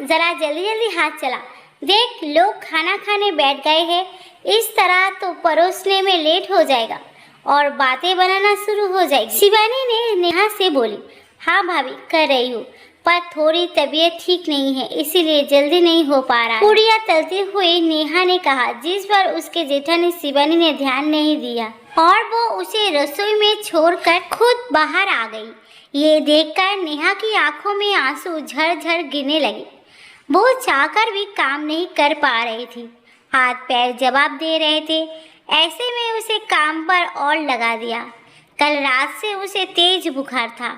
जरा जल्दी जल्दी हाथ चला, देख लोग खाना खाने बैठ गए हैं, इस तरह तो परोसने में लेट हो जाएगा और बातें बनाना शुरू हो जाएगी। शिवानी ने नेहा से बोली, हाँ भाभी कर रही हूँ, पर थोड़ी तबीयत ठीक नहीं है इसीलिए जल्दी नहीं हो पा रहा। पूड़ियाँ तलते हुए नेहा ने कहा, जिस पर उसके जेठानी शिवानी ने ध्यान नहीं दिया और वो उसे रसोई में छोड़कर खुद बाहर आ गई। ये देखकर नेहा की आंखों में आंसू झरझर गिरने लगे। वो चाहकर भी काम नहीं कर पा रही थी, हाथ पैर जवाब दे रहे थे। ऐसे में उसे काम पर और लगा दिया। कल रात से उसे तेज बुखार था,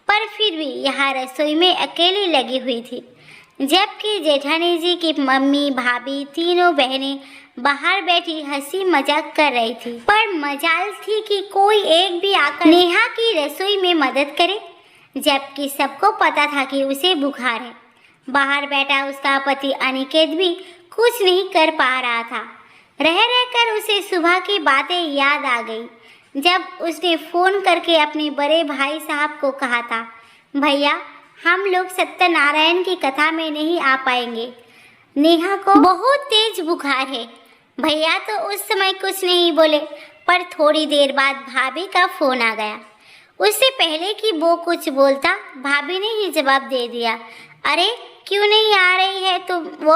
पर फिर भी यहाँ रसोई में अकेली लगी हुई थी, जबकि जेठानी जी की मम्मी भाभी तीनों बहनें बाहर बैठी हंसी मजाक कर रही थी। पर मजाल थी कि कोई एक भी आकर नेहा की रसोई में मदद करे, जबकि सबको पता था कि उसे बुखार है। बाहर बैठा उसका पति अनिकेत भी कुछ नहीं कर पा रहा था। रह रहकर उसे सुबह की बातें याद आ गई, जब उसने फ़ोन करके अपने बड़े भाई साहब को कहा था, भैया हम लोग सत्यनारायण की कथा में नहीं आ पाएंगे, नेहा को बहुत तेज बुखार है। भैया तो उस समय कुछ नहीं बोले, पर थोड़ी देर बाद भाभी का फ़ोन आ गया। उससे पहले कि वो कुछ बोलता, भाभी ने ही जवाब दे दिया, अरे क्यों नहीं आ रही है तुम? वो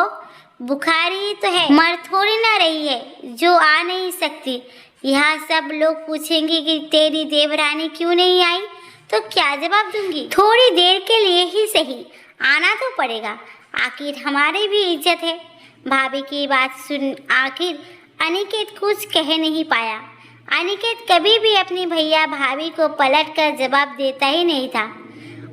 बुखार ही तो है, मर थोड़ी ना रही है जो आ नहीं सकती। यहाँ सब लोग पूछेंगे कि तेरी देवरानी क्यों नहीं आई, तो क्या जवाब दूंगी? थोड़ी देर के लिए ही सही, आना तो पड़ेगा, आखिर हमारी भी इज्जत है। भाभी की बात सुन आखिर अनिकेत कुछ कह नहीं पाया। अनिकेत कभी भी अपनी भैया भाभी को पलट कर जवाब देता ही नहीं था,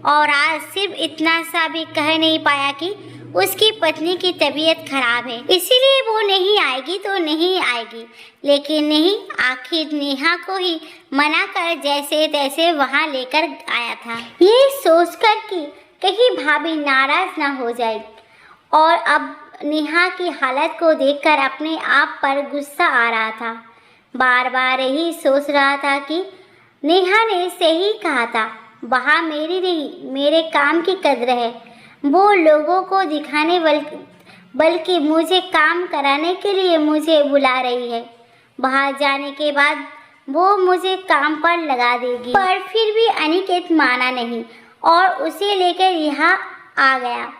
और आज सिर्फ इतना सा भी कह नहीं पाया कि उसकी पत्नी की तबीयत खराब है, इसीलिए वो नहीं आएगी तो नहीं आएगी। लेकिन नहीं, आखिर नेहा को ही मना कर जैसे तैसे वहाँ लेकर आया था, ये सोचकर कि कहीं भाभी नाराज ना हो जाए। और अब नेहा की हालत को देखकर अपने आप पर गुस्सा आ रहा था। बार बार यही सोच रहा था कि नेहा ने सही कहा था, वहाँ मेरी नहीं मेरे काम की कद्र है। वो लोगों को दिखाने बल्कि मुझे काम कराने के लिए मुझे बुला रही है। वहाँ जाने के बाद वो मुझे काम पर लगा देगी। पर फिर भी अनिकेत माना नहीं और उसे लेकर यहाँ आ गया।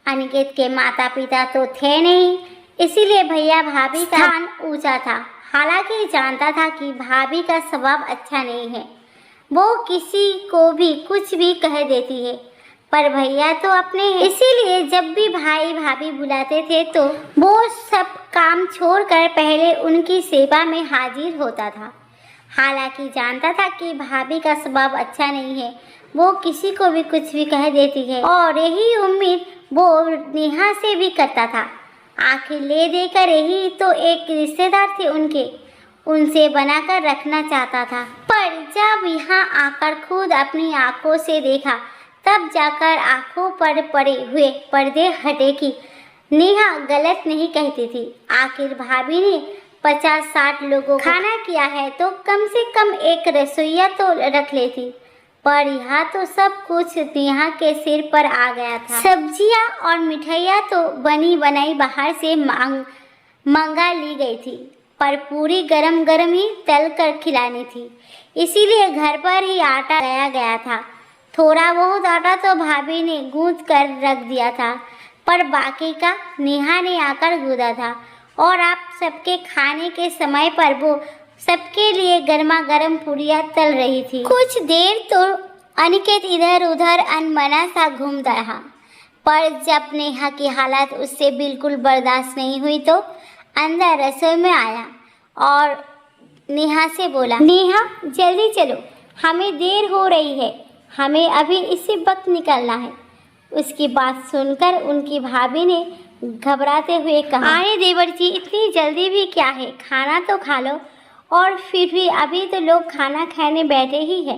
अनिकेत के माता पिता तो थे नहीं, इसीलिए भैया भाभी का स्थान ऊंचा था। हालांकि जानता था कि भाभी का स्वभाव अच्छा नहीं है, वो किसी को भी कुछ भी कह देती है, पर भैया तो अपने हैं, इसीलिए जब भी भाई भाभी बुलाते थे तो वो सब काम छोड़कर पहले उनकी सेवा में हाजिर होता था। हालांकि जानता था कि भाभी का स्वभाव अच्छा नहीं है, वो किसी को भी कुछ भी कह देती है, और यही उम्मीद वो नेहा से भी करता था। आखिर ले देकर यही तो एक रिश्तेदार थे उनके, उनसे बनाकर रखना चाहता था। पर जब यहाँ आकर खुद अपनी आंखों से देखा, तब जाकर आंखों पर पड़े हुए पर्दे हटे कि नेहा गलत नहीं कहती थी। आखिर भाभी ने 50-60 लोगों को खाना किया है तो कम से कम एक रसोइया तो रख लेती, पर यहाँ तो सब कुछ नेहा के सिर पर आ गया था। सब्जियाँ और मिठाइयाँ तो बनी बनाई बाहर से मंगा ली गई थी, पर पूरी गरम गरम ही तल कर खिलानी थी, इसीलिए घर पर ही आटा लाया गया था। थोड़ा बहुत आटा तो भाभी ने गूंथ कर रख दिया था, पर बाकी का नेहा ने आकर गूंदा था, और आप सबके खाने के समय पर वो सबके लिए गर्मा गर्म पूड़ियाँ तल रही थी। कुछ देर तो अनिकेत इधर उधर अनमना सा घूमता रहा, पर जब नेहा की हालत उससे बिल्कुल बर्दाश्त नहीं हुई तो अंदर रसोई में आया और नेहा से बोला, नेहा जल्दी चलो, हमें देर हो रही है, हमें अभी इसी वक्त निकलना है। उसकी बात सुनकर उनकी भाभी ने घबराते हुए कहा, अरे देवर जी इतनी जल्दी भी क्या है, खाना तो खा लो। और फिर भी अभी तो लोग खाना खाने बैठे ही हैं,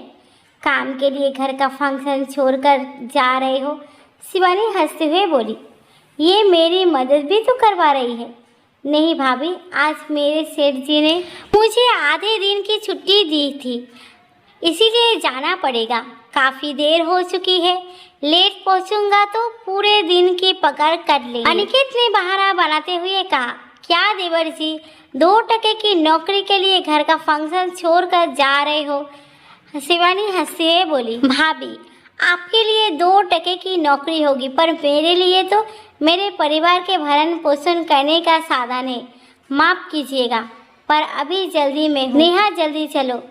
काम के लिए घर का फंक्शन छोड़कर जा रहे हो। शिवानी हंसते हुए बोली, ये मेरी मदद भी तो करवा रही है। नहीं भाभी, आज मेरे सेठ जी ने मुझे आधे दिन की छुट्टी दी थी, इसीलिए जाना पड़ेगा। काफ़ी देर हो चुकी है, लेट पहुंचूंगा तो पूरे दिन की पकड़ कर लेंगे। अनिकेत ने बहाना बनाते हुए कहा, क्या देवर जी, 2 टके की नौकरी के लिए घर का फंक्शन छोड़कर जा रहे हो? शिवानी हंसते हुए बोली, भाभी आपके लिए 2 टके की नौकरी होगी, पर मेरे लिए तो मेरे परिवार के भरण पोषण करने का साधन है। माफ कीजिएगा, पर अभी जल्दी में हूँ। नेहा जल्दी चलो।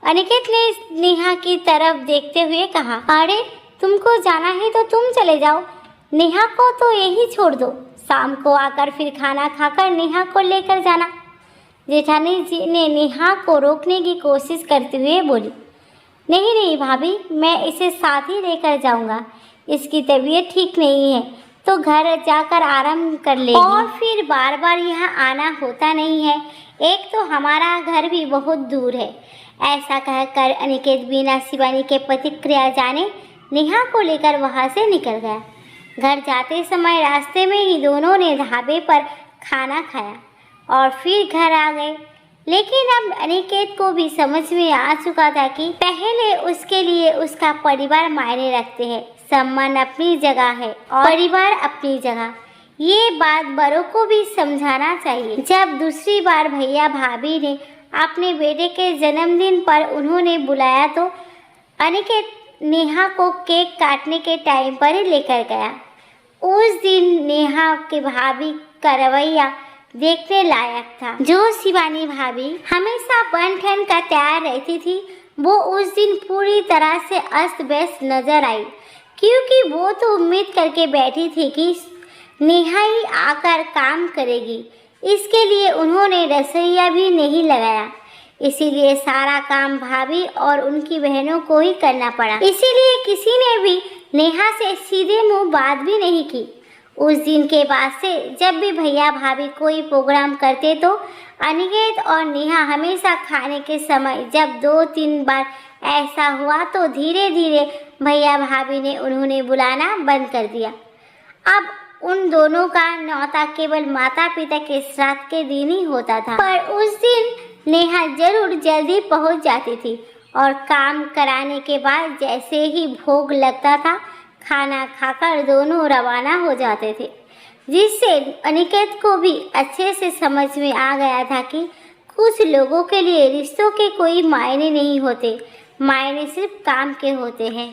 अनिकेत ने नेहा की तरफ देखते हुए कहा, अरे तुमको जाना है तो तुम चले जाओ, नेहा को तो यही छोड़ दो। शाम को आकर फिर खाना खाकर नेहा को लेकर जाना। जेठानी जी ने नेहा को रोकने की कोशिश करते हुए बोली, नहीं नहीं भाभी, मैं इसे साथ ही लेकर जाऊंगा। इसकी तबीयत ठीक नहीं है तो घर जाकर आराम कर लेगी और फिर बार बार यहाँ आना होता नहीं है। एक तो हमारा घर भी बहुत दूर है। ऐसा कहकर अनिकेत बिना शिवानी के प्रतिक्रिया जाने नेहा को लेकर वहाँ से निकल गया। घर जाते समय रास्ते में ही दोनों ने ढाबे पर खाना खाया और फिर घर आ गए। लेकिन अब अनिकेत को भी समझ में आ चुका था कि पहले उसके लिए उसका परिवार मायने रखते हैं। सम्मान अपनी जगह है और परिवार अपनी जगह। ये बात बड़ों को भी समझाना चाहिए। जब दूसरी बार भैया भाभी ने अपने बेटे के जन्मदिन पर उन्होंने बुलाया तो अनिकेत नेहा को केक काटने के टाइम पर ही लेकर गया। उस दिन नेहा के भाभी का रवैया देखने लायक था। जो शिवानी भाभी हमेशा बन ठन का तैयार रहती थी, वो उस दिन पूरी तरह से अस्त व्यस्त नजर आई, क्योंकि वो तो उम्मीद करके बैठी थी कि नेहा ही आकर काम करेगी। इसके लिए उन्होंने रसोइया भी नहीं लगाया, इसीलिए सारा काम भाभी और उनकी बहनों को ही करना पड़ा। इसीलिए किसी ने भी नेहा से सीधे मुंह बात भी नहीं की। उस दिन के बाद से जब भी भैया भाभी कोई प्रोग्राम करते तो अनिकेत और नेहा हमेशा खाने के समय जब 2-3 बार ऐसा हुआ तो धीरे धीरे भैया भाभी ने उन्होंने बुलाना बंद कर दिया। अब उन दोनों का न्योता केवल माता पिता के श्राद्ध के दिन ही होता था, पर उस दिन नेहा जरूर जल्दी पहुंच जाती थी और काम कराने के बाद जैसे ही भोग लगता था, खाना खाकर दोनों रवाना हो जाते थे, जिससे अनिकेत को भी अच्छे से समझ में आ गया था कि कुछ लोगों के लिए रिश्तों के कोई मायने नहीं होते, मायने सिर्फ काम के होते हैं।